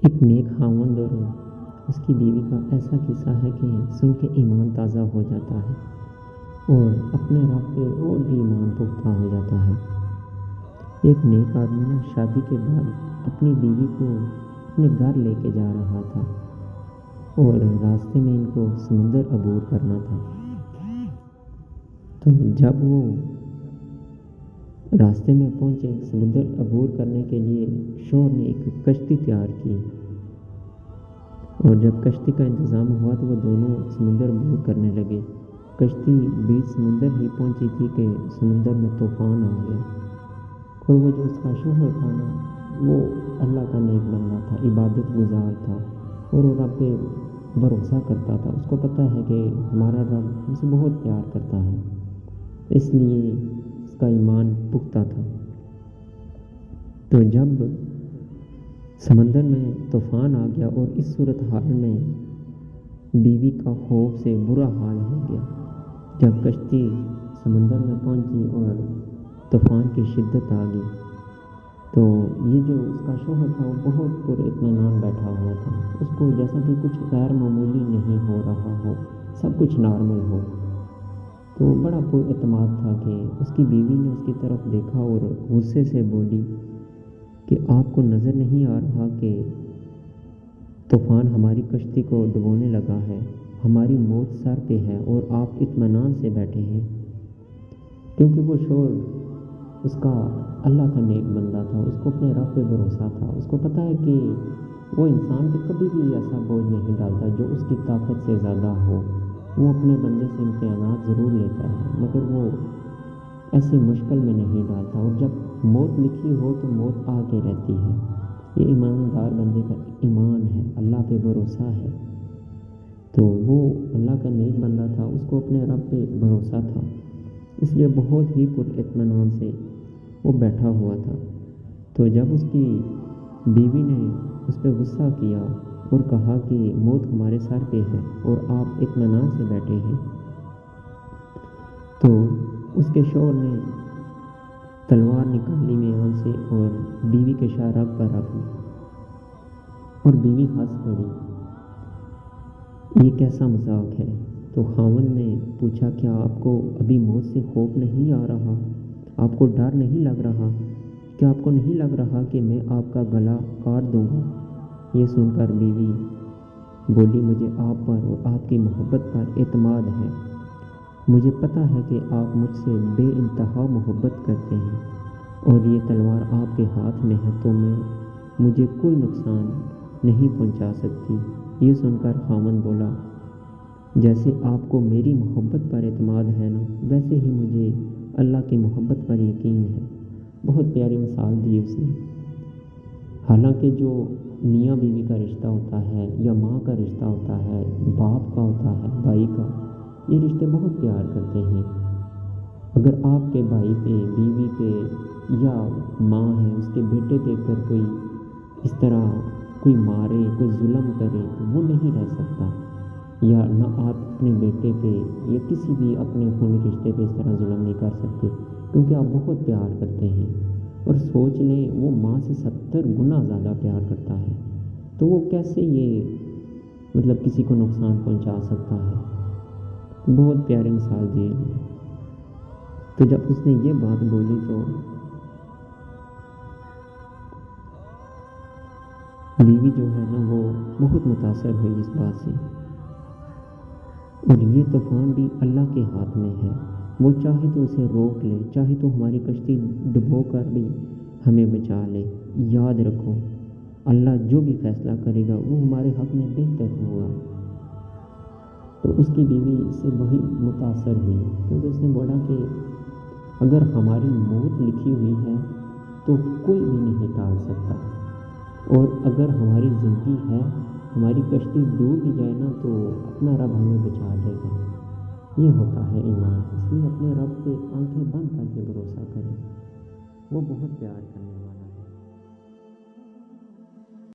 ایک نیک خاوند اور اس کی بیوی کا ایسا قصہ ہے کہ سن کے ایمان تازہ ہو جاتا ہے اور اپنے رب پہ اور بھی ایمان پختہ ہو جاتا ہے۔ ایک نیک آدمی شادی کے بعد اپنی بیوی کو اپنے گھر لے کے جا رہا تھا اور راستے میں ان کو سمندر عبور کرنا تھا۔ تو جب وہ راستے میں پہنچے سمندر عبور کرنے کے لیے، شوہر نے ایک کشتی تیار کی اور جب کشتی کا انتظام ہوا تو وہ دونوں سمندر عبور کرنے لگے۔ کشتی بیچ سمندر ہی پہنچی تھی کہ سمندر میں طوفان آ گیا اور وہ جو اس کا شوہر تھا نا، وہ اللہ کا نیک بندہ تھا، عبادت گزار تھا اور وہ رب پہ بھروسہ کرتا تھا۔ اس کو پتہ ہے کہ ہمارا رب ہم سے بہت پیار کرتا ہے، اس لیے اس کا ایمان پختہ تھا۔ تو جب سمندر میں طوفان آ گیا اور اس صورتحال میں بیوی کا خوف سے برا حال ہو گیا۔ جب کشتی سمندر میں پہنچی اور طوفان کی شدت آ گئی تو یہ جو اس کا شوہر تھا وہ بہت پر اطمینان بیٹھا ہوا تھا، اس کو جیسا کہ کچھ غیر معمولی نہیں ہو رہا ہو، سب کچھ نارمل ہو۔ تو بڑا پر اعتماد تھا کہ اس کی بیوی نے اس کی طرف دیکھا اور غصے سے بولی کہ آپ کو نظر نہیں آ رہا کہ طوفان ہماری کشتی کو ڈبونے لگا ہے، ہماری موت سر پہ ہے اور آپ اطمینان سے بیٹھے ہیں۔ کیونکہ وہ شوہر اس کا اللہ کا نیک بندہ تھا، اس کو اپنے رب پہ بھروسہ تھا، اس کو پتہ ہے کہ وہ انسان پہ کبھی بھی ایسا بوجھ نہیں ڈالتا جو اس کی طاقت سے زیادہ ہو۔ وہ اپنے بندے سے امتحانات ضرور لیتا ہے مگر وہ ایسے مشکل میں نہیں ڈالتا، اور جب موت لکھی ہو تو موت آ کے رہتی ہے۔ یہ ایماندار بندے کا ایمان ہے، اللہ پہ بھروسہ ہے۔ تو وہ اللہ کا نیک بندہ تھا، اس کو اپنے رب پہ بھروسہ تھا، اس لیے بہت ہی پر اطمینان سے وہ بیٹھا ہوا تھا۔ تو جب اس کی بیوی نے اس پہ غصہ کیا اور کہا کہ موت ہمارے سر پہ ہے اور آپ اطمینان سے بیٹھے ہیں، تو اس کے شوہر نے تلوار نکالی میان سے اور بیوی کے شہرگ پر رکھ لی اور بیوی ہنس پڑی۔ یہ کیسا مذاق ہے؟ تو خاوند نے پوچھا کیا آپ کو ابھی موت سے خوف نہیں آ رہا؟ آپ کو ڈر نہیں لگ رہا؟ کیا آپ کو نہیں لگ رہا کہ میں آپ کا گلا کاٹ دوں گا؟ یہ سن کر بیوی بولی مجھے آپ پر اور آپ کی محبت پر اعتماد ہے، مجھے پتہ ہے کہ آپ مجھ سے بے انتہا محبت کرتے ہیں اور یہ تلوار آپ کے ہاتھ میں ہے تو مجھے کوئی نقصان نہیں پہنچا سکتی۔ یہ سن کر خاوند بولا جیسے آپ کو میری محبت پر اعتماد ہے نا، ویسے ہی مجھے اللہ کی محبت پر یقین ہے۔ بہت پیاری مثال دی اس نے۔ حالانکہ جو میاں بیوی کا رشتہ ہوتا ہے یا ماں کا رشتہ ہوتا ہے، باپ کا ہوتا ہے، بھائی کا، یہ رشتے بہت پیار کرتے ہیں۔ اگر آپ کے بھائی پہ، بیوی پہ یا ماں ہے اس کے بیٹے پہ اگر کوئی اس طرح کوئی مارے، کوئی ظلم کرے تو وہ نہیں رہ سکتا، یا نہ آپ اپنے بیٹے پہ یا کسی بھی اپنے خون رشتے پہ اس طرح ظلم نہیں کر سکتے کیونکہ آپ بہت پیار کرتے ہیں۔ اور سوچ لیں وہ ماں سے 70 گنا زیادہ پیار کرتا ہے تو وہ کیسے یہ کسی کو نقصان پہنچا سکتا ہے۔ بہت پیاری مثال دی۔ تو جب اس نے یہ بات بولی تو بیوی جو ہے نا وہ بہت متاثر ہوئی اس بات سے، اور یہ طوفان بھی اللہ کے ہاتھ میں ہے، وہ چاہے تو اسے روک لے، چاہے تو ہماری کشتی ڈبو کر بھی ہمیں بچا لے۔ یاد رکھو اللہ جو بھی فیصلہ کرے گا وہ ہمارے حق میں بہتر ہوگا۔ تو اس کی بیوی اس سے وہی متاثر ہوئی کیونکہ اس نے بولا کہ اگر ہماری موت لکھی ہوئی ہے تو کوئی بھی نہیں ٹال سکتا، اور اگر ہماری زندگی ہے، ہماری کشتی ڈوب بھی جائے نا تو اپنا رب ہمیں بچا لے گا۔ یہ ہوتا ہے ایمان، اس لیے اپنے رب پہ آنکھیں بند کر کے بھروسہ کریں، وہ بہت پیار کرنے